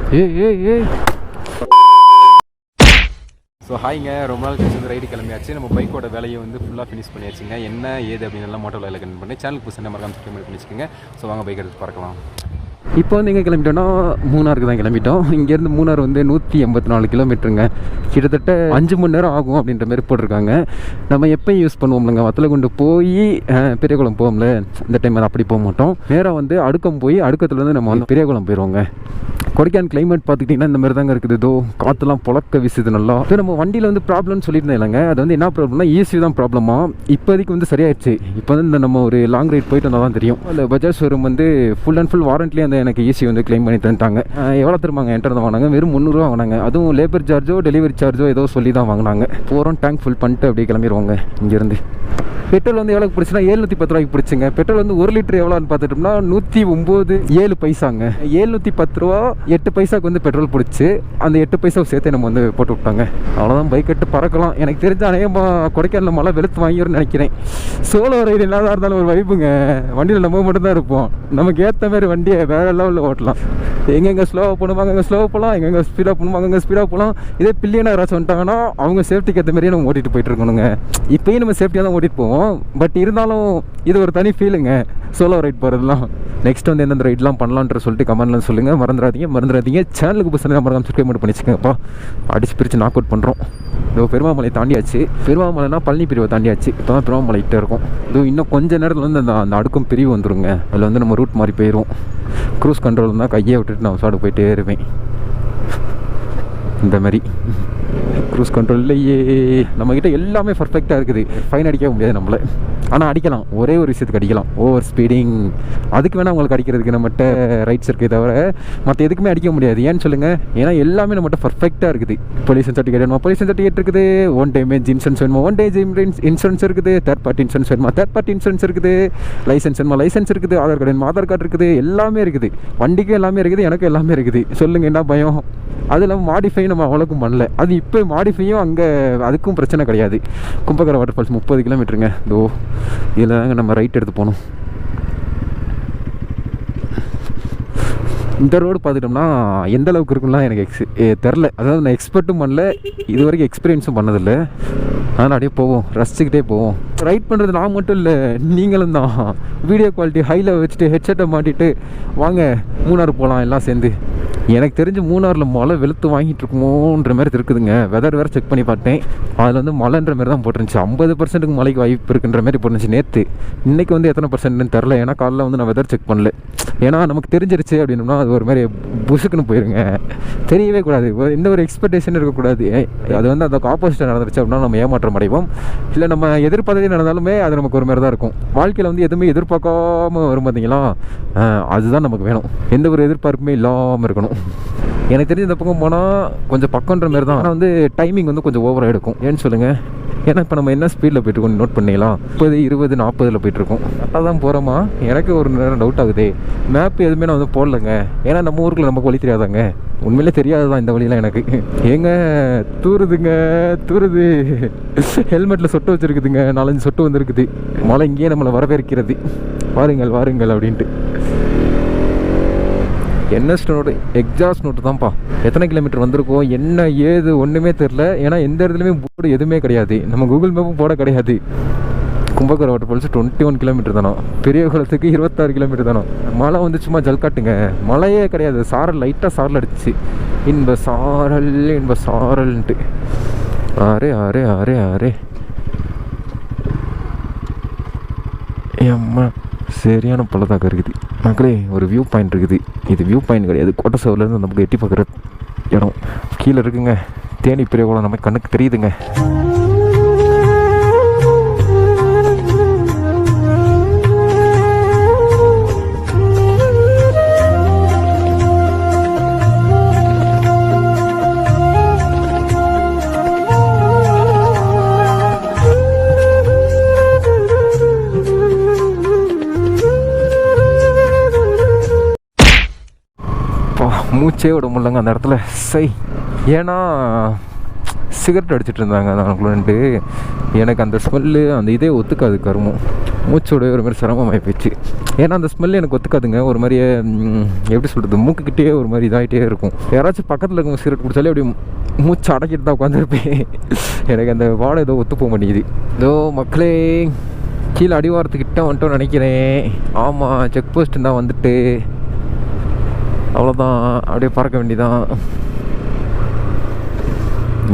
So ஹாய்ங்க, ரொம்ப நாள் கழிச்சு வந்து ரைடு கிளம்பியாச்சு. நம்ம பைக்கோட வேலையை வந்து ஃபுல்லாக ஃபினிஷ் பண்ணியாச்சுங்க. என்ன ஏது அப்படின்னு எல்லாம் மோட்டோ வேலை கனெக்ட் பண்ணி சேனலுக்கு புதுசாக மறக்காம சப்ஸ்கிரைப் பண்ணி வச்சுக்கோங்க. ஸோ வாங்க பைக் எடுத்து பறக்கலாம். இப்போ வந்து எங்கே கிளம்பிட்டோன்னா மூணாருக்கு தான் கிளம்பிட்டோம். இங்கேருந்து மூணார் வந்து 184 கிலோமீட்டருங்க. கிட்டத்தட்ட 5 மணி நேரம் ஆகும் அப்படின்ற மாதிரி போட்டிருக்காங்க. நம்ம எப்போயும் யூஸ் பண்ணுவோம்லங்க, வத்தலகுண்டு போய் பெரியகுளம் போவோம்ல, இந்த டைம் அதை அப்படி போக மாட்டோம். நேராக வந்து அடுக்கம் போய் அடுக்கத்துலேருந்து நம்ம வந்து பெரியகுளம் போயிடுவோங்க. கொடைக்கானல் கிளைமேட் பார்த்துக்கிட்டிங்கன்னா இந்த மாதிரி தாங்க இருக்குது. இதோ காற்றுலாம் புழக்க வீசுது நல்லா. இப்போ நம்ம வண்டியில் வந்து ப்ராப்ளம்னு சொல்லியிருந்தேன் இல்லைங்க, அது வந்து என்ன ப்ராப்ளம்னா ECU தான் ப்ராப்ளமா. இப்போதைக்கு வந்து சரியாயிடுச்சு. இப்போ வந்து இந்த நம்ம ஒரு லாங் ரைட் போயிட்டு வந்தால் தான் தெரியும். அந்த பஜாஜ் ஷோரூம் வந்து ஃபுல் அண்ட் ஃபுல் வாரண்ட்லேயே அந்த எனக்கு ECU வந்து கிளைம் பண்ணி தந்துட்டாங்க. எவ்வளோ தருவாங்க என்கிட்ட தான் வாங்கினாங்க, வெறும் 300 ரூபா வாங்கினாங்க. அதுவும் லேபர் சார்ஜோ டெலிவரி சார்ஜோ ஏதோ சொல்லி தான் வாங்கினாங்க. போகிறோம், டேங்க் ஃபுல் பண்ணிட்டு அப்படியே கிளம்பிடுவாங்க இங்கேருந்து. பெட்ரோல் வந்து எவ்வளோ பிடிச்சுன்னா 710 ரூபாய்க்கு பிடிச்சிங்க. பெட்ரோல் வந்து 1 லிட்டர் எவ்வளோன்னு பார்த்துட்டோம்னா 109.7 பைசாங்க. 710 ரூபா 8 பைசாவுக்கு வந்து பெட்ரோல் பிடிச்சி அந்த 8 பைசாவை சேர்த்து நம்ம வந்து போட்டு விட்டாங்க. அவ்வளோதான், பைக் எடுத்து பறக்கலாம். எனக்கு தெரிஞ்ச அநேகமாக கொடைக்கானல் மழை வெளுத்து வாங்கிடும்னு நினைக்கிறேன். சோலோ ரைடு இல்லாத இருந்தாலும் ஒரு வைப்புங்க. வண்டியில் நம்ம மட்டும்தான் இருப்போம். நமக்கு ஏற்ற மாதிரி வண்டியை வேறு லெவலில் ஓட்டலாம். எங்கெங்கே ஸ்லோவாக போகணுமா அங்கே ஸ்லோவாக போகலாம், எங்கெங்கே ஸ்பீடாக போகணுமா அங்கே ஸ்பீடாக போகலாம். இதே பில்லியனாக யாராச்சும் வந்துட்டாங்கன்னா அவங்க சேஃப்டிக்கு ஏற்ற மாதிரியே நம்ம ஓட்டிகிட்டு போயிட்டு இருக்கணுங்க. இப்போயும் நம்ம சேஃப்டியாக தான் ஓட்டிகிட்டு போவோம். பட் இருந்தாலும் இது ஒரு தனி ஃபீலுங்க சோலோ ரைட் போகிறதுலாம். நெக்ஸ்ட் வந்து எந்தெந்த ரைட்லாம் பண்ணலான்ற சொல்லிட்டு கமெண்ட்லாம் சொல்லுங்கள். மறந்துடாதீங்க சேனலுக்கு புதுசாக மறக்காம சப்ஸ்கிரைப் மட்டும் பண்ணிச்சுங்கப்பா. அடிச்சு பிரித்து நாக் அவுட் பண்ணுறோம். இதோ பெருமாமலை தாண்டியாச்சு. பெருமாமலைனா பழனி பிரிவை தாண்டியாச்சு. இப்போ தான் பெருமாமலைகிட்ட இருக்கும். இதோ இன்னும் கொஞ்சம் நேரத்தில் வந்து அந்த அடுக்கும் பிரிவு வந்துருங்க. அதில் வந்து நம்ம ரூட் மாதிரி போயிடும். க்ரூஸ் கண்ட்ரோல் தான், கையை விட்டுட்டு நான் சாடு போயிட்டே இருப்பேன். இந்த மாதிரி க்ரூஸ் கண்ட்ரோல் இல்லையே. நம்மக்கிட்ட எல்லாமே பர்ஃபெக்டாக இருக்குது. ஃபைன் அடிக்க முடியாது நம்மளை, ஆனால் அடிக்கலாம். ஒரே ஒரு விஷயத்துக்கு அடிக்கலாம், ஓவர் ஸ்பீடிங். அதுக்கு வேணால் உங்களுக்கு அடிக்கிறதுக்கு நம்மகிட்ட ரைட்ஸ் இருக்கே தவிர மற்ற எதுக்குமே அடிக்க முடியாது. ஏன்னு சொல்லுங்கள், ஏன்னா எல்லாமே நம்மகிட்ட பர்ஃபெக்டாக இருக்குது. பொல்யூஷன் சர்டிஃபிகேட் வேணுமா, பொல்யூஷன் சர்டிஃபிகேட் இருக்குது. ஒன் டேமேஜ் இன்சூரன்ஸ் வேணுமா, ஒன் டேஜ் இன்சூரன்ஸ் இருக்குது. தேர்ட் பார்ட்டி இன்சூரன்ஸ் வேணுமா, தேர்ட் பார்ட்டி இன்சூரன்ஸ் இருக்குது. லைசன்ஸ் வேணுமா, லைசன்ஸ் இருக்குது. ஆதார் கார்டு வேணுமா, ஆதார் கார்டு இருக்குது. எல்லாமே இருக்குது. வண்டிக்கும் எல்லாமே இருக்குது, எனக்கு எல்லாமே இருக்குது. சொல்லுங்கள் என்ன பயம். அது இல்லாமல் மாடிஃபை நம்ம அவ்வளோக்கும் பண்ணல. அது இப்போ மாடிஃபையும் அங்கே அதுக்கும் பிரச்சனை கிடையாது. கும்பகர வாட்டர் ஃபால்ஸ் 30 கிலோமீட்டருங்க. இதோ இதில் தாங்க நம்ம ரைட் எடுத்து போகணும். இந்த ரோடு பார்த்துட்டோம்னா எந்த அளவுக்கு இருக்குன்னா எனக்கு தெரில. அதாவது நான் எக்ஸ்பெக்ட்டும் பண்ணல, இது வரைக்கும் எக்ஸ்பீரியன்ஸும் பண்ணதில்லை. அதனால் அப்படியே போவோம், ரசிச்சுக்கிட்டே போவோம். ரைட் பண்ணுறது நான் மட்டும் இல்லை, நீங்களும் தான். வீடியோ குவாலிட்டி ஹையில் வச்சுட்டு ஹெட்செட்டை மாட்டிட்டு வாங்க மூணார் போகலாம் எல்லாம் சேர்ந்து. எனக்கு தெரிஞ்சு மூணாரில் மழை வெளுத்து வாங்கிட்டு இருக்குமோன்ற மாதிரி இருக்குதுங்க. வெதர் வேறு செக் பண்ணி பார்த்தேன், அதில் வந்து மழைன்ற மாதிரி தான் போட்டுருந்துச்சு. 50% மழைக்கு வாய்ப்பு இருக்குன்ற மாதிரி போட்டுருந்துச்சு நேற்று. இன்றைக்கி வந்து எத்தனை பர்சன்ட்னு தெரில, ஏன்னா காலைல வந்து நான் வெதர் செக் பண்ணல. ஏன்னா நமக்கு தெரிஞ்சிருச்சு அப்படின்னா அது ஒரு மாதிரி புசுக்குன்னு போயிருங்க. தெரியவே கூடாது, எந்த ஒரு எக்ஸ்பெக்டேஷன் இருக்கக்கூடாது. அது வந்து அதுக்கு ஆப்போசிட்டாக நடந்துருச்சு அப்படின்னா நம்ம ஏமாற்றம் அடைவோம். இல்லை நம்ம எதிர்பார்த்ததே நடந்தாலுமே அது நமக்கு ஒரு மாதிரி தான் இருக்கும். வாழ்க்கையில் வந்து எதுவுமே எதிர்பார்க்காம வரும் பார்த்தீங்களா, அதுதான் நமக்கு வேணும். எந்த ஒரு எதிர்பார்ப்புமே இல்லாமல் இருக்கணும். எனக்கு தெரிஞ்ச இந்த பக்கம் போனால் கொஞ்சம் பக்கன்ற மாதிரி தான். ஆனால் வந்து டைமிங் வந்து கொஞ்சம் ஓவராக எடுக்கும். ஏன்னு சொல்லுங்கள், ஏன்னா இப்போ நம்ம என்ன ஸ்பீடில் போய்ட்டுருக்கோம் நோட் பண்ணிக்கலாம். 30, 20, 40 போய்ட்டுருக்கோம். கரெக்டாக தான் போகிறோமா? எனக்கு ஒரு நேரம் டவுட் ஆகுது. மேப் எதுவுமே நான் வந்து போடலைங்க, ஏன்னா நம்ம ஊருக்குள்ள நமக்கு வழி தெரியாதாங்க. உண்மையிலே தெரியாது தான் இந்த வழியெலாம் எனக்கு. ஏங்க தூருதுங்க, தூருது. ஹெல்மெட்டில் சொட்டு வச்சுருக்குதுங்க, 4-5 சொட்டு வந்துருக்குது. மழை இங்கேயே நம்மளை வரவேற்கிறது. வாருங்கள் வாருங்கள் அப்படின்ட்டு. என்எஸ் நோட்டு, எக்ஸாஸ்ட் நோட்டு தான்ப்பா. எத்தனை கிலோமீட்டர் வந்திருக்கோம் என்ன ஏது ஒன்றுமே தெரில. ஏன்னா எந்த இடத்துலையுமே போர்டு எதுவுமே கிடையாது, நம்ம கூகுள் மேப்பும் போட கிடையாது. கும்பகர வாட்டர் ஃபால்ஸ் 21 கிலோமீட்டர் தானோ, பெரிய குளத்துக்கு 26 கிலோமீட்டர் தானோ. மழை வந்து சும்மா ஜல்காட்டுங்க, மழையே கிடையாது. சாரல் லைட்டாக சாரல் அடிச்சு, இன்ப சாரல்ன்ட்டு. ஆரே ஆரே ஆரே ஆரே ஏம்மா, சரியான பள்ளத்தாக்கம் இருக்குது மக்களே. ஒரு வியூ பாயிண்ட் இருக்குது. இது வியூ பாயிண்ட் கிடையாது, கோட்டை சவுலேருந்து நமக்கு எட்டி பார்க்குற இடம். கீழே இருக்குங்க தேனி பெரிய குளம், நம்ம கண்ணுக்கு தெரியுதுங்க. மூச்சே விட முடியலங்க அந்த இடத்துல. ஏன்னா சிகரெட் அடிச்சிட்டு இருந்தாங்க அதுக்குள்ளேன்ட்டு. எனக்கு அந்த ஸ்மெல்லு அந்த இதே ஒத்துக்காது கருமம். மூச்சோட ஒரு மாதிரி சிரமமாகி போச்சு. ஏன்னா அந்த ஸ்மெல் எனக்கு ஒத்துக்காதுங்க. ஒரு மாதிரியே எப்படி சொல்கிறது, மூக்குக்கிட்டே ஒரு மாதிரி இதாகிட்டே இருக்கும். யாராச்சும் பக்கத்தில் இருக்கும் சிகரெட் குடித்தாலே அப்படி மூச்சு அடக்கிட்டு தான் உட்காந்துருப்பேன். எனக்கு அந்த வாடை ஏதோ ஒத்து போக மாட்டேங்குது. ஏதோ மக்களே கீழே அடிவாரத்துக்கிட்ட வந்துட்டோன்னு நினைக்கிறேன். ஆமாம், செக் போஸ்ட்டு தான் வந்துட்டு அவ்வளோதான், அப்படியே பறக்க வேண்டியதான்.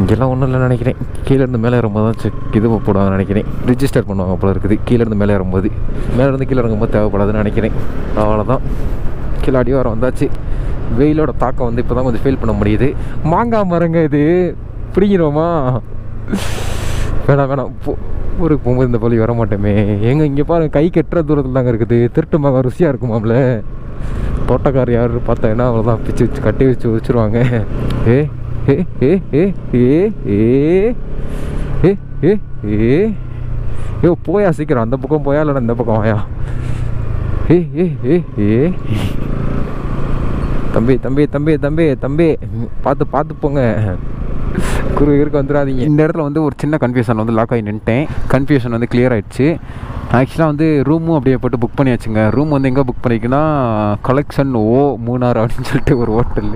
இங்கெல்லாம் ஒன்றும் இல்லைன்னு நினைக்கிறேன். கீழேருந்து மேலே ஏறும்போது தான் இது போடுவாங்கன்னு நினைக்கிறேன். ரிஜிஸ்டர் பண்ணுவாங்க போல இருக்குது. கீழேருந்து மேலே ஏறும்போது, மேலேருந்து கீழே இறங்கும்போது தேவைப்படாதுன்னு நினைக்கிறேன். அவ்வளோதான், கீழே அடிவாரம் வந்தாச்சு. வெயிலோட தாக்கம் வந்து இப்போ தான் கொஞ்சம் ஃபீல் பண்ண முடியுது. மாங்காய் மரங்க இது, பிடிக்கிறோமா? வேணாம் ஊருக்கு போகும்போது இந்த பள்ளி வர மாட்டோமே. எங்கே இங்கே பாருங்கள், கை கட்டுற தூரத்தில் தாங்க இருக்குது. திருட்டு மாங்காய் ருசியாக இருக்குமாம்ல. தோட்டக்கார் யார் பார்த்தேன்னா அவ்வளோதான், பிச்சு வச்சு கட்டி வச்சுருவாங்க. ஏ ஏ ஏ ஏ ஏ ஏ ஏ ஏ ஏ போயா சீக்கிரம், அந்த பக்கம் போயா இல்லைன்னா இந்த பக்கம் வாயா. ஏ ஏ ஏ ஏ தம்பி தம்பி தம்பி தம்பி தம்பி பார்த்து போங்க, குறுக்கு வந்துடாதீங்க. இந்த இடத்துல வந்து ஒரு சின்ன கன்ஃபியூஷன் வந்து லாக் ஆகி நின்ட்டேன். கன்ஃபியூஷன் வந்து கிளியர் ஆகிடுச்சு. ஆக்சுவலாக வந்து ரூமும் அப்படியே போட்டு புக் பண்ணியாச்சுங்க. ரூம் வந்து எங்கே புக் பண்ணிக்குன்னா கலெக்ஷன் மூணார் அப்படின்னு சொல்லிட்டு ஒரு ஹோட்டல்.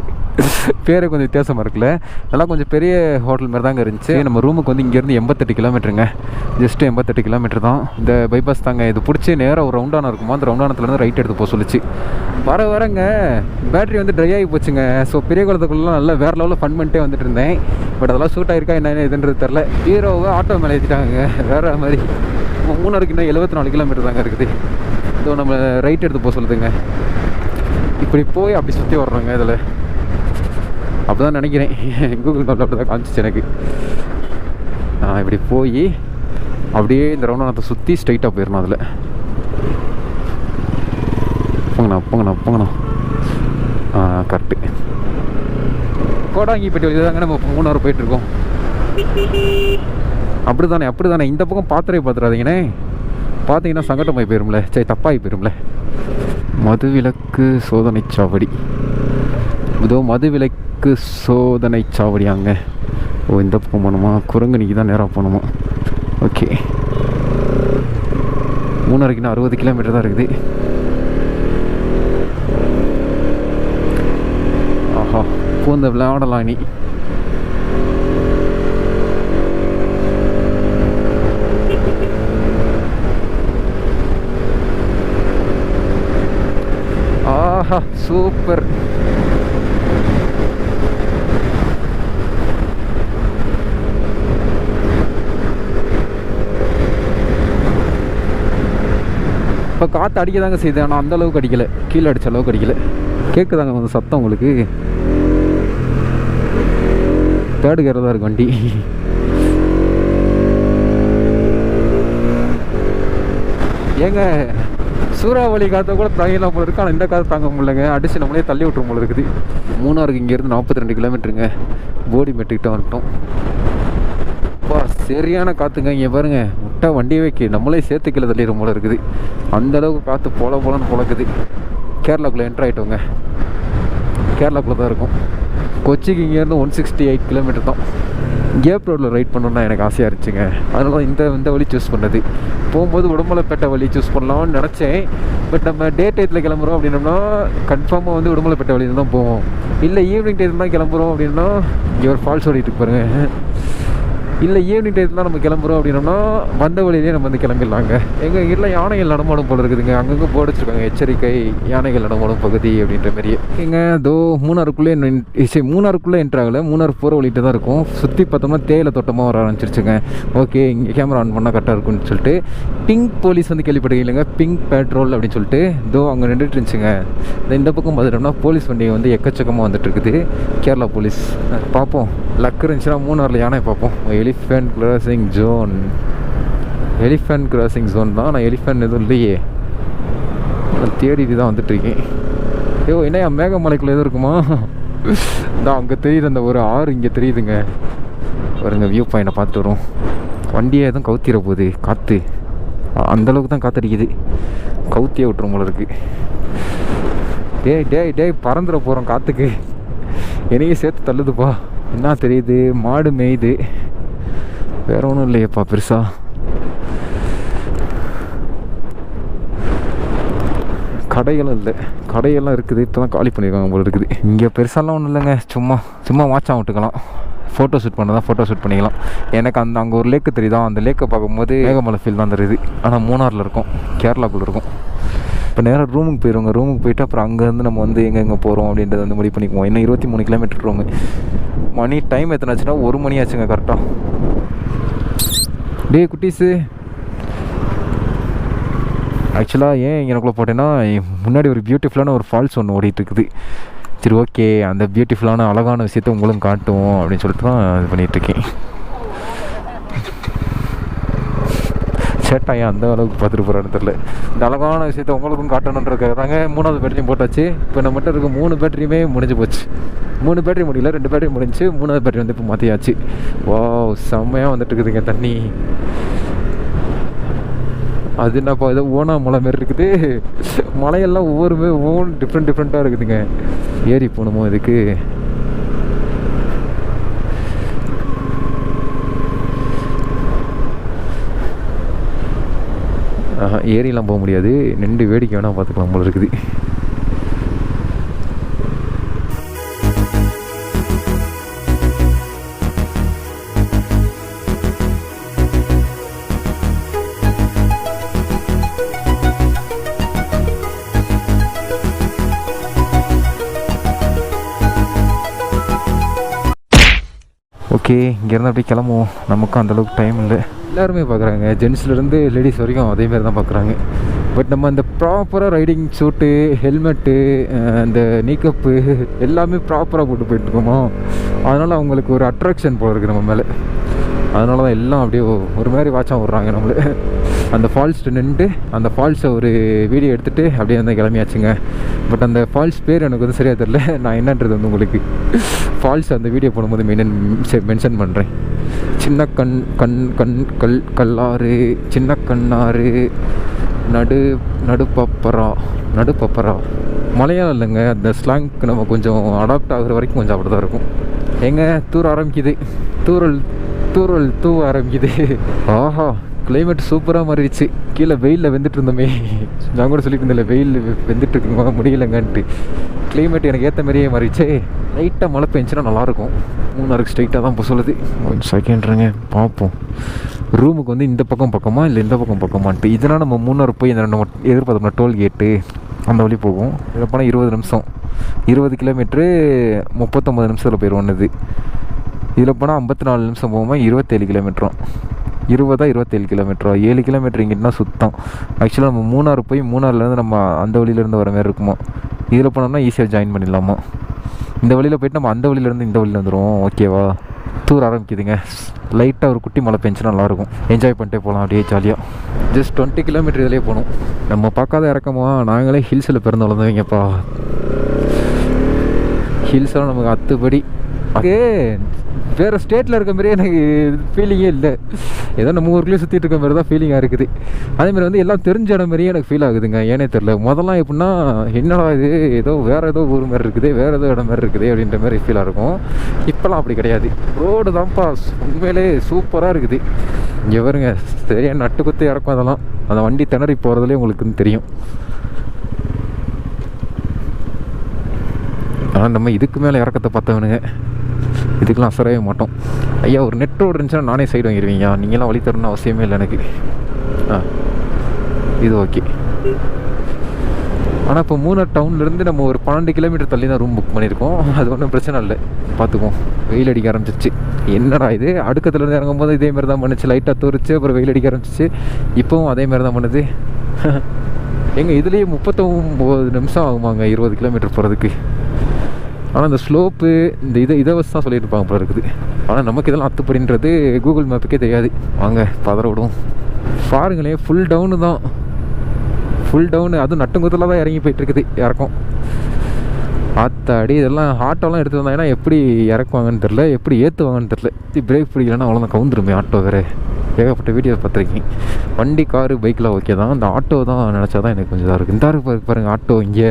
பேரே கொஞ்சம் வித்தியாசமாக இருக்குல்ல. அதெல்லாம் கொஞ்சம் பெரிய ஹோட்டல் மாதிரி தாங்க இருந்துச்சு. நம்ம ரூமுக்கு வந்து இங்கேருந்து 88 கிலோமீட்டருங்க. ஜஸ்ட்டு 88 கிலோமீட்டர் தான். இந்த பைபாஸ் தாங்க இது. பிடிச்சி நேராக ஒரு ரவுண்டான இருக்குமா, அந்த ரவுண்டானத்துலேருந்து ரைட் எடுத்து போக சொல்லிச்சு. வரங்க பேட்டரி வந்து ட்ரை ஆகி போச்சுங்க. ஸோ பெரிய குளத்துக்குள்ளலாம் நல்லா வேறு லெவலில் ஃபன் பண்ணிட்டே வந்துட்டு இருந்தேன். பட் அதெல்லாம் ஷூட் ஆகிருக்கா என்ன இதுன்றது தெரில. ஹீரோவை ஆட்டோ மேலே ஏற்றிட்டாங்க வேறு மாதிரி. மூணாருக்கு இன்னும் 74 கிலோமீட்டர் தாங்க இருக்குது. ஸோ நம்ம ரைட் எடுத்து போக சொல்லுதுங்க. இப்படி போய் அப்படி சுற்றி வர்றோங்க. இதில் அப்படி தான் நினைக்கிறேன். கூகுள் மேப்பில் அப்படி தான் காமிச்சிச்சு எனக்கு. நான் இப்படி போய் அப்படியே இந்த ரவுண்டானத்தை சுற்றி ஸ்ட்ரைட்டாக போயிடணும். அதில் போங்கண்ணா கரெக்டு. கோடாங்கிப்பட்டி வழி தாங்க நம்ம மூணாறு போயிட்டுருக்கோம். அப்படி தானே இந்த பக்கம் பார்த்துடாதீங்கண்ணே. பார்த்தீங்கன்னா சங்கட்டமாகி போயிரும்ல, சரி தப்பாகி போயிரும்ல. மதுவிலக்கு சோதனை சாவடி, இதோ மதுவிலக்கு சோதனை சாவடியாங்க. ஓ, இந்த பக்கம் போகணுமா? குரங்கணிக்கு தான் நேராக போகணுமா? ஓகே, மூணாருக்கு இன்னும் 60 கிலோமீட்டர் தான் இருக்குது. ஆஹா, பூந்த விளையாடலாம் நீ. ஆஹா, சூப்பர். இப்போ காற்று அடிக்க தாங்க செய்யுது, ஆனால் அந்த அளவுக்கு அடிக்கலை, கீழே அடித்த அளவுக்கு அடிக்கலை. கேட்குதாங்க கொஞ்சம் சத்தம் உங்களுக்கு? தேர்டு கேர் தான் இருக்கு வண்டி. ஏங்க சூறாவளி காற்றை கூட தாங்கலாம் போல இருக்குது, ஆனால் இந்த காற்று தாங்க முடியலங்க. அடிச்சு நம்மளே தள்ளி விட்டுரும் போல இருக்குது. மூணாருக்கு இங்கேருந்து 42 கிலோமீட்டருங்க. போடி மெட்டுக்கிட்ட வந்துட்டோம். அப்பா சரியான காற்றுங்க. இங்கே பாருங்க, முட்டை வண்டி வைக்க நம்மளே சேர்த்து கீழே தள்ளிடும் போல இருக்குது. அந்தளவுக்கு காற்று போலன்னு பொழக்குது. கேரளாக்குள்ளே என்ட்ரு ஆகிட்டோங்க. கேரளாக்குள்ளே தான் இருக்கும். கொச்சிக்கு இங்கேருந்து 168 கிலோமீட்டர் தான். கேப் ரோடில் ரைட் பண்ணணுன்னா எனக்கு ஆசையாக இருந்துச்சுங்க. அதனால தான் இந்த வழி சூஸ் பண்ணது. போகும்போது உடுமலைப்பேட்டை வழி சூஸ் பண்ணலாம்னு நினச்சேன். பட் நம்ம டே டயத்தில் கிளம்புறோம் அப்படின்னோம்னா கன்ஃபார்மாக வந்து உடுமலைப்பேட்டை வழியில் தான் போவோம். இல்லை ஈவினிங் டயத்தில் தான் கிளம்புறோம் அப்படின்னா இங்கே ஒரு ஃபால்ஸ் ஓடிட்டு பாருங்க. இல்லை ஈவினிங் டயத்தில் தான் நம்ம கிளம்புறோம் அப்படின்னோம்னா வந்த வழியிலே நம்ம வந்து கிளம்பிடலாங்க. எங்கள் வீட்டில் யானைகள் நடமாடும் போல இருக்குதுங்க. அங்கங்கே போர்டு வச்சுருக்காங்க, எச்சரிக்கை யானைகள் நடமாடும் பகுதி அப்படின்ற மாதிரியே. எங்க தோ மூணாருக்குள்ளே என்ட்ராகலை. மூணாறு போகிற வழிட்டு தான் இருக்கும். சுற்றி பார்த்தோம்னா தேயிலை தோட்டமாக வர ஆரம்பிச்சிருச்சுங்க. ஓகே, இங்கே கேமரா ஆன் பண்ணால் கரெக்டாக இருக்குன்னு சொல்லிட்டு பிங்க் போலீஸ் வந்து கேள்விப்பட்டிருக்கீங்க, பிங்க் பெட்ரோல் அப்படின்னு சொல்லிட்டு தோ அங்கே நின்றுட்டு இருந்துச்சுங்க. இந்த பக்கம் பார்த்துட்டோம்னா போலீஸ் வண்டி வந்து எக்கச்சக்கமாக வந்துட்டு இருக்குது. கேரளா போலீஸ். பார்ப்போம், லக்கு இருந்துச்சுன்னா மூணாரில் யானை பார்ப்போம். எலிஃபென்ட் கிராசிங் ஜோன் தான். நான் எலிஃபென்ட் எதுவும் இல்லையே, நான் தேடிட்டு தான் வந்துட்டுருக்கேன். ஐயோ, என்ன மேகமலைக்குள்ளே எதுவும் இருக்குமா? தான் அங்கே தெரியுது, அந்த ஒரு ஆறு இங்கே தெரியுதுங்க. பாருங்க, வியூ பாயிண்டை பார்த்துட்டு வரும். வண்டியை எதுவும் கவுத்திர போகுது காற்று. அந்தளவுக்கு தான் காற்றடிக்குது. கவுத்தியே விட்டுரும் போல இருக்கு. டேய் பறந்துட போகிறோம் காற்றுக்கு. என்னையும் சேர்த்து தள்ளுதுப்பா. என்ன தெரியுது? மாடு மேயுது, வேற ஒன்றும் இல்லையப்பா பெருசா. கடைகளும் இல்லை, கடையெல்லாம் இருக்குது, இப்போ தான் காலி பண்ணியிருக்காங்க போல இருக்குது. இங்கே பெருசாலாம் ஒன்றும் இல்லைங்க, சும்மா வாட்சாக விட்டுக்கலாம், ஃபோட்டோ ஷூட் பண்ண தான் ஃபோட்டோ ஷூட் பண்ணிக்கலாம். எனக்கு அங்கே ஒரு லேக்கு தெரியுதா, அந்த லேக்கை பார்க்கும்போது மேகமலை ஃபீல் தான் தெரியுது. ஆனால் மூணாரில் இருக்கும், கேரளாக்குள்ளே இருக்கும். இப்போ நேராக ரூமுக்கு போயிடுவோங்க. ரூமுக்கு போயிட்டு அப்புறம் அங்கேருந்து நம்ம வந்து எங்கே போகிறோம் அப்படின்றத வந்து முடிவு பண்ணிக்குவோம். இன்னும் 23 கிலோமீட்டர் ரூமு. மணி டைம் எத்தனை ஆச்சுன்னா 1 மணி ஆச்சுங்க கரெக்டாக. டே குட்டீஸு, ஆக்சுவலாக ஏன் எனக்குள்ளே போட்டேன்னா முன்னாடி ஒரு பியூட்டிஃபுல்லான ஒரு ஃபால்ஸ் ஒன்று ஓடிட்டு இருக்குது. சரி ஓகே, அந்த பியூட்டிஃபுல்லான அழகான விஷயத்தை உங்களுக்கு காட்டுவோம் அப்படின்னு சொல்லிட்டு தான் இது பண்ணிகிட்ருக்கேன். சேட்டா ஏன் அந்த அளவுக்கு பார்த்துட்டு போகிறான்னு தெரில. இந்த அழகான விஷயத்தை உங்களுக்கும் காட்டணுன்றதுக்காக தாங்க 3வது பேட்டரியும் போட்டாச்சு. இப்போ நம்ம மட்டும் இருக்க 3 பேட்டரியுமே முடிஞ்சு போச்சு. 3 பேட்டரி முடியல, 2 பேட்டரி முடிஞ்சு, 3வது பேட்டரி வந்து இப்போ மாற்றியாச்சு. வா, செம்மையாக வந்துட்டு இருக்குதுங்க தண்ணி. அது என்னப்பா ஏதோ ஓனா மலை மாரி இருக்குது. மலையெல்லாம் ஒவ்வொரு டிஃப்ரெண்ட்டாக இருக்குதுங்க. ஏறி போகணுமோ இதுக்கு? ஏரியெல்லாம் போக முடியாது, நின்று வேடிக்கை வேணால் பார்த்துக்கலாம் போல இருக்குது. ஓகே, இங்கேருந்து அப்படியே கிளம்புவோம். நமக்கும் அந்தளவுக்கு டைம் இல்லை. எல்லாருமே பார்க்குறாங்க, ஜென்ஸ்லேருந்து லேடிஸ் வரைக்கும் அதேமாரி தான் பார்க்குறாங்க. பட் நம்ம அந்த ப்ராப்பராக ரைடிங் சூட்டு, ஹெல்மெட்டு, அந்த நீக்கப்பு எல்லாமே ப்ராப்பராக போட்டு போயிட்டுருக்கோமா, அதனால் அவங்களுக்கு ஒரு அட்ராக்ஷன் போல இருக்குது நம்ம மேலே. அதனால தான் எல்லாம் அப்படியே ஒரு மாதிரி வாட்சாக விட்றாங்க நம்மளை. அந்த ஃபால்ஸ்ட்டு நின்றுட்டு அந்த ஃபால்ஸை ஒரு வீடியோ எடுத்துகிட்டு அப்படியே வந்து கிளம்பியாச்சுங்க. பட் அந்த ஃபால்ஸ் பேர் எனக்கு வந்து சரியாக தெரில. நான் என்னன்றது வந்து உங்களுக்கு ஃபால்ஸ் அந்த வீடியோ போடும்போது மென்ஷன் பண்ணுறேன். சின்ன கல்லாறு, சின்ன கண்ணாறு, நடுப்பப்பரா மலையாளம் இல்லைங்க. அந்த ஸ்லாங்க்கு நம்ம கொஞ்சம் அடாப்ட் ஆகுற வரைக்கும் கொஞ்சம் அப்படி தான் இருக்கும். தூர ஆரம்பிக்குது, தூரல் தூவ ஆரம்பிக்குது. ஆஹா, கிளைமேட் சூப்பராக மாறிடுச்சு. கீழே வெயிலில் வெந்துட்டு இருந்தோமே, நான் கூட சொல்லிட்டு இருந்தேன் வெயில் வெந்துட்டு இருக்குங்க முடியலைங்கன்ட்டு. கிளைமேட் எனக்கு ஏற்ற மாதிரியே மாறிடுச்சே. லைட்டாக மழை பெஞ்சுன்னா நல்லாயிருக்கும். மூணாருக்கு ஸ்ட்ரைட்டாக தான் இப்போ சொல்லுது. 1 செகண்ட்ருங்க, பார்ப்போம். ரூமுக்கு வந்து இந்த பக்கமா இல்லை இந்த பக்கமான்ட்டு. இதனால் நம்ம மூணாறு போய் நம்ம எதிர்பார்த்தோம்னா டோல்கேட்டு அந்த வழி போகும். இதில் போனால் 20 நிமிஷம், 20 கிலோமீட்ரு 39 நிமிஷத்தில் போயிடுவோம். இதில் போனால் 54 நிமிஷம் போகும்போது 27 கிலோமீட்டரும். 27 கிலோமீட்டரோ, 7 கிலோமீட்டர் இங்கிட்டனா சுத்தம். ஆக்சுவலாக நம்ம மூணாறு போய் மூணாறுலேருந்து நம்ம அந்த வழியிலேருந்து வர மாதிரி இருக்குமா. இதில் போனோம்னா ஈஸியாக ஜாயின் பண்ணிடலாமா. இந்த வழியில் போய்ட்டு நம்ம அந்த வழியிலேருந்து இந்த வழியில் வந்துடுவோம். ஓகேவா? டூர் ஆரம்பிக்குதுங்க. லைட்டாக ஒரு குட்டி மழை பெஞ்சுன்னா நல்லாயிருக்கும். என்ஜாய் பண்ணிட்டே போகலாம் அப்படியே ஜாலியாக. ஜஸ்ட் 20 கிலோமீட்டர் இதிலே போகணும். நம்ம பார்க்காத இறக்கமா, நாங்களே ஹில்ஸில் பிறந்து வளர்ந்தவங்கப்பா. ஹில்ஸெல்லாம் நமக்கு அத்துப்படி. வேறு ஸ்டேட்டில் இருக்க மாதிரியே எனக்கு ஃபீலிங்கே இல்லை. ஏதோ நம்ம ஊருக்குள்ளேயே சுற்றிட்டு இருக்க மாதிரி தான் ஃபீலிங்காக இருக்குது. அதேமாதிரி வந்து எல்லாம் தெரிஞ்ச இடம் மாதிரியே எனக்கு ஃபீல் ஆகுதுங்க. ஏனே தெரில. முதல்லாம் எப்படின்னா என்னடா இது, வேறு ஏதோ ஊர் மாதிரி இருக்குது, வேறு ஏதோ இடம் மாதிரி இருக்குது அப்படின்ற மாதிரி ஃபீலாக இருக்கும். இப்போலாம் அப்படி கிடையாது. ரோடு தான்ப்பா உண்மையிலே சூப்பராக இருக்குது. இங்கே வருங்க, சரியாக நட்டு குத்தி இறக்கும். அதெல்லாம் அந்த வண்டி திணறி போகிறதுலே உங்களுக்கு தெரியும். ஆனால் நம்ம இதுக்கு மேலே இறக்கத்தை பார்த்தவனுங்க, இதுக்கெலாம் அசரவே மாட்டோம். ஐயா, ஒரு நெட் ரோடு இருந்துச்சுன்னா நானே சைடு வாங்கிடுவீங்க. நீங்களாம் வழி தரணும்னு அவசியமே இல்லை எனக்கு. இது ஓகே. ஆனால் இப்போ மூணார் டவுன்லேருந்து நம்ம ஒரு 12 கிலோமீட்டர் தள்ளி தான் ரூம் புக் பண்ணியிருக்கோம். அது ஒன்றும் பிரச்சனை இல்லை, பார்த்துக்குவோம். வெயில் அடிக்க ஆரம்பிச்சிச்சு. என்னடா இது, அடுக்கத்துலேருந்து இறங்கும் போது இதேமாரி தான் பண்ணுச்சு. லைட்டாக தோறிச்சு, அப்புறம் வெயில் அடிக்க ஆரம்பிச்சிச்சு. இப்போவும் அதேமாரி தான் பண்ணுது. இதுலேயே 39 நிமிஷம் ஆகுமாங்க 20 கிலோமீட்டர் போகிறதுக்கு. ஆனால் இந்த ஸ்லோப்பு இதை வச்சு தான் சொல்லியிருப்பாங்க போல இருக்குது. ஆனால் நமக்கு இதெல்லாம் அத்துப்படின்றது கூகுள் மேப்புக்கே தெரியாது. வாங்க பதற விடுவோம். பாருங்களேன், ஃபுல் டவுனு தான், ஃபுல் டவுனு. அதுவும் நட்டுங்குத்தில் தான் இறங்கி போயிட்டுருக்குது இறக்கம். ஆத்தாடி, இதெல்லாம் ஆட்டோலாம் எடுத்து வந்தாங்கன்னா எப்படி இறக்குவாங்கன்னு தெரில, எப்படி ஏற்றுவாங்கன்னு தெரில. பிரேக் பிடிக்கலன்னா அவ்வளோதான் கவுந்துருமே ஆட்டோ. வேறு ஏகப்பட்ட வீடியோ பார்த்துருக்கேன். வண்டி, காரு, பைக்கெலாம் ஓகே தான். அந்த ஆட்டோ தான் நினச்சா தான் எனக்கு கொஞ்சம் இதாக இருக்குது. இந்த பாருங்கள் ஆட்டோ இங்கே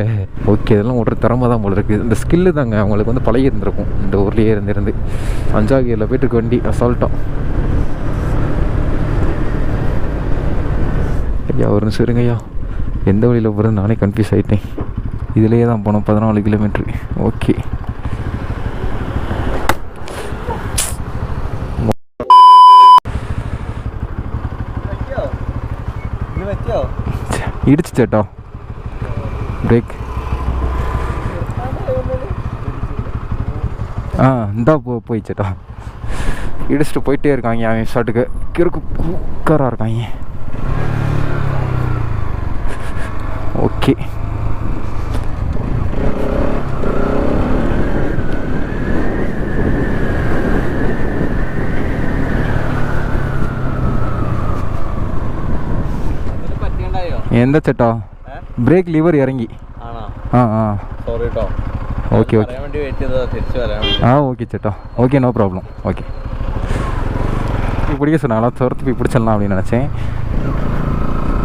ஓகே. இதெல்லாம் ஓட்டுற திறமை தான் போல இருக்குது. இந்த ஸ்கில்லு தாங்க அவங்களுக்கு வந்து பழகி இருந்திருக்கும். இந்த ஊர்லேயே இருந்து 5ஆவது கியரில் போய்ட்டு இருக்க வண்டி அசால்ட்டாக. ஐயா ஒரு நிமிஷம் இருங்க ஐயா, எந்த வழியில் போகிறது நானே கன்ஃபியூஸ் ஆகிட்டேன். இதிலேயே தான் போனோம் 14 கிலோமீட்ரு. ஓகே, இடிச்சு சேட்டா பிரேக். இந்தா போயிச்சேட்டா. இடிச்சுட்டு போயிட்டே இருக்காங்க அவன் ஷாட்டுக்கு. கிறுக்கு குக்கராக இருக்காங்க. ஓகே, எந்த செட்டா? பிரேக் லிவர் ഇറങ്ങി. ഓക്കെ ഓക്കെ ஓகே சேட்டா. Okay, no problem. ஓகே, இப்படியே சொன்னாங்களா துரத்து போய் பிடிச்சிடலாம் அப்படின்னு நினச்சேன்.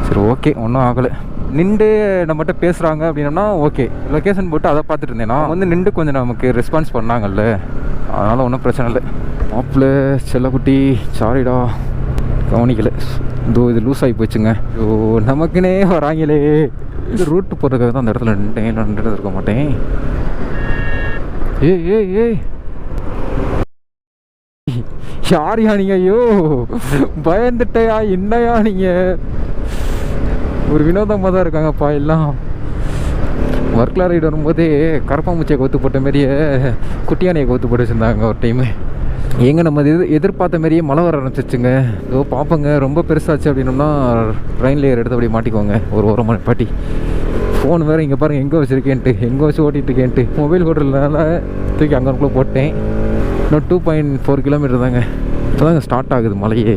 சரி, ஓகே, ஒன்றும் ஆகலை. நின்று நம்மகிட்ட பேசுகிறாங்க அப்படின்னோம்னா ஓகே, லொக்கேஷன் போட்டு அதை பார்த்துட்டு இருந்தேன்னா வந்து நின்று கொஞ்சம் நமக்கு ரெஸ்பான்ஸ் பண்ணாங்கல்ல, அதனால் ஒன்றும் பிரச்சனை இல்லை. மாப்பிள்ள செல்லக்குட்டி சாரிடா, கவனிக்கலை. இது லூஸ் ஆகி போச்சுங்க. ஐயோ, நமக்குன்னே வராங்களே. இது ரூட்டு போகிறதுக்காக தான் அந்த இடத்துல நின்றுட்டு இருக்க மாட்டேன். ஏய் யாரையா நீங்கள்? ஐயோ, பயந்துட்டையா? என்னையா நீங்கள்? ஒரு வினோதமாக தான் இருக்காங்கப்பா எல்லாம். ஒர்க்கில் ரைடு வரும்போதே கரப்பாம்பூச்சியை கவுத்து போட்ட மாரியே குட்டியானையை கவுத்து போட்டு வச்சுருந்தாங்க ஒரு டைமு. எங்கே நம்ம எதிர்பார்த்த மாதிரியே மழை வர ஆரம்பிச்சிச்சுங்க. ஏதோ பார்ப்போங்க, ரொம்ப பெருசாச்சு அப்படின்னோம்னா ட்ரெயின் லேயர் எடுத்து அப்படி மாட்டிக்கோங்க ஒரு ஓரமான பாட்டி. ஃபோன் வேறு இங்கே பாருங்கள் எங்கே வச்சுருக்கேன்ட்டு, எங்கே வச்சு ஓட்டிகிட்டு இருக்கேன்ட்டு. மொபைல் ஹோட்டல்னால தூக்கி அங்கனுக்குள்ளே போட்டேன். இன்னும் 2.4 கிலோமீட்டர் தாங்க. இப்போ தாங்க ஸ்டார்ட் ஆகுது மழையே.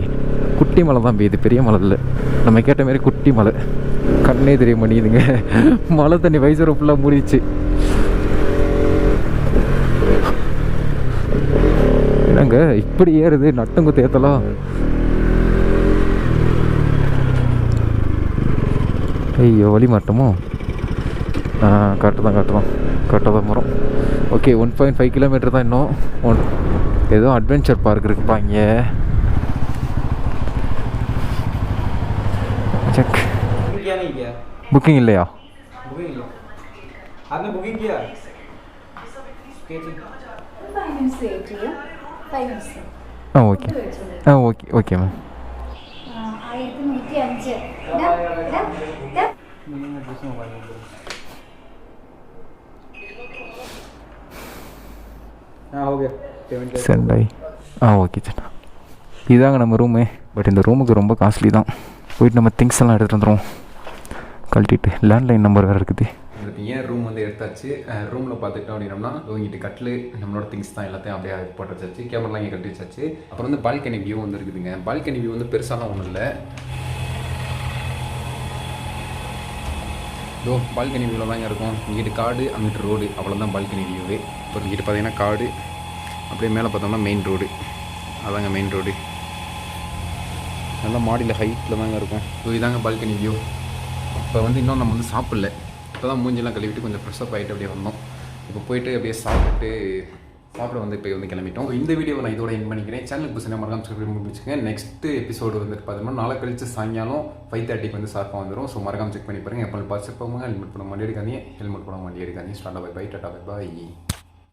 குட்டி மலை தான் பெய்யுது, பெரிய மலை இல்லை. நம்ம கேட்ட மாரி குட்டி மலை. கண்ணே தெரிய மாட்டேங்குதுங்க. மழை தண்ணி வயசு ஃபுல்லாக மூடிச்சு. என்னங்க இப்படி ஏறுது? நட்டுங்குத்து ஏற்றலாம். ஐயோ, வழி மாட்டோமோ? கரெக்டாக தான் வரும். ஓகே, 1.5 கிலோமீட்டர் தான் இன்னும். ஏதோ அட்வென்ச்சர் பார்க் இருக்குப்பா இங்கே. செக். புக்கிங் இல்லையா? Okay okay ma'am. சென்டாய். ஓகே சேட்டா, இதாங்க நம்ம ரூமு. பட் இந்த ரூமுக்கு ரொம்ப காஸ்ட்லி தான். போயிட்டு நம்ம திங்ஸ் எல்லாம் எடுத்துகிட்டு வந்துடுவோம். கழட்டிட்டு லேண்ட்லைன் நம்பர் வேறு இருக்குது. ஏன் ரூம் வந்து எடுத்தாச்சு. ரூமில் பார்த்துக்கிட்டோம் அப்படின்னோம்னா இங்கிட்டு கட்டில் நம்மளோட திங்ஸ் தான் எல்லாத்தையும் அப்படியே போட்டு வச்சாச்சு. கேமராலாம் இங்கே கட்டி வச்சாச்சு. அப்புறம் வந்து பால்கனி வியூ வந்து இருக்குதுங்க. பால்கனி வியூ வந்து பெருசாலாம் ஒன்றும் இல்லை. பால்கனி வியூவில் தாங்க இருக்கும். இங்கிட்டு காடு, அங்கிட்டு ரோடு, அவ்வளோதான் பால்கனி வியூவே. அப்புறம் இங்கிட்டு பார்த்தீங்கன்னா காடு, அப்படியே மேலே பார்த்தோம்னா மெயின் ரோடு. அதாங்க மெயின் ரோடு. நல்லா மாடியில் ஹைட்டில் தாங்க இருக்கும். இதாங்க பால்கனி வியூ. இப்போ வந்து இன்னும் நம்ம வந்து சாப்பிடல. இப்போ தான் மூஞ்செல்லாம் கழுவிட்டு கொஞ்சம் ஃப்ரெஷ்ஷப் ஆகிட்டு அப்படியே வந்தோம். இப்போ போயிட்டு அப்படியே சாப்பிட வந்து இப்போ வந்து கிளம்பிட்டோம். இந்த வீடியோவை நான் இதோட என் பண்ணிக்கிறேன். சேனலுக்கு புதுசாக மறக்காம சப்ஸ்கிரைப் பண்ணி வச்சுக்கோங்க. நெக்ஸ்ட் எபிசோடு வந்துட்டு பார்த்தோம்னா நாளை கழிச்சு சாயங்காலம் 5:30 வந்து ஷார்ப்பாக வந்துடும். ஸோ மறக்காம செக் பண்ணி பாருங்கள். எப்போ பார்த்து போங்க. ஹெல்மெட் போட மாட்டே இருக்காதீங்க. ஸ்டார்ட் பை டாடா பை பாய்.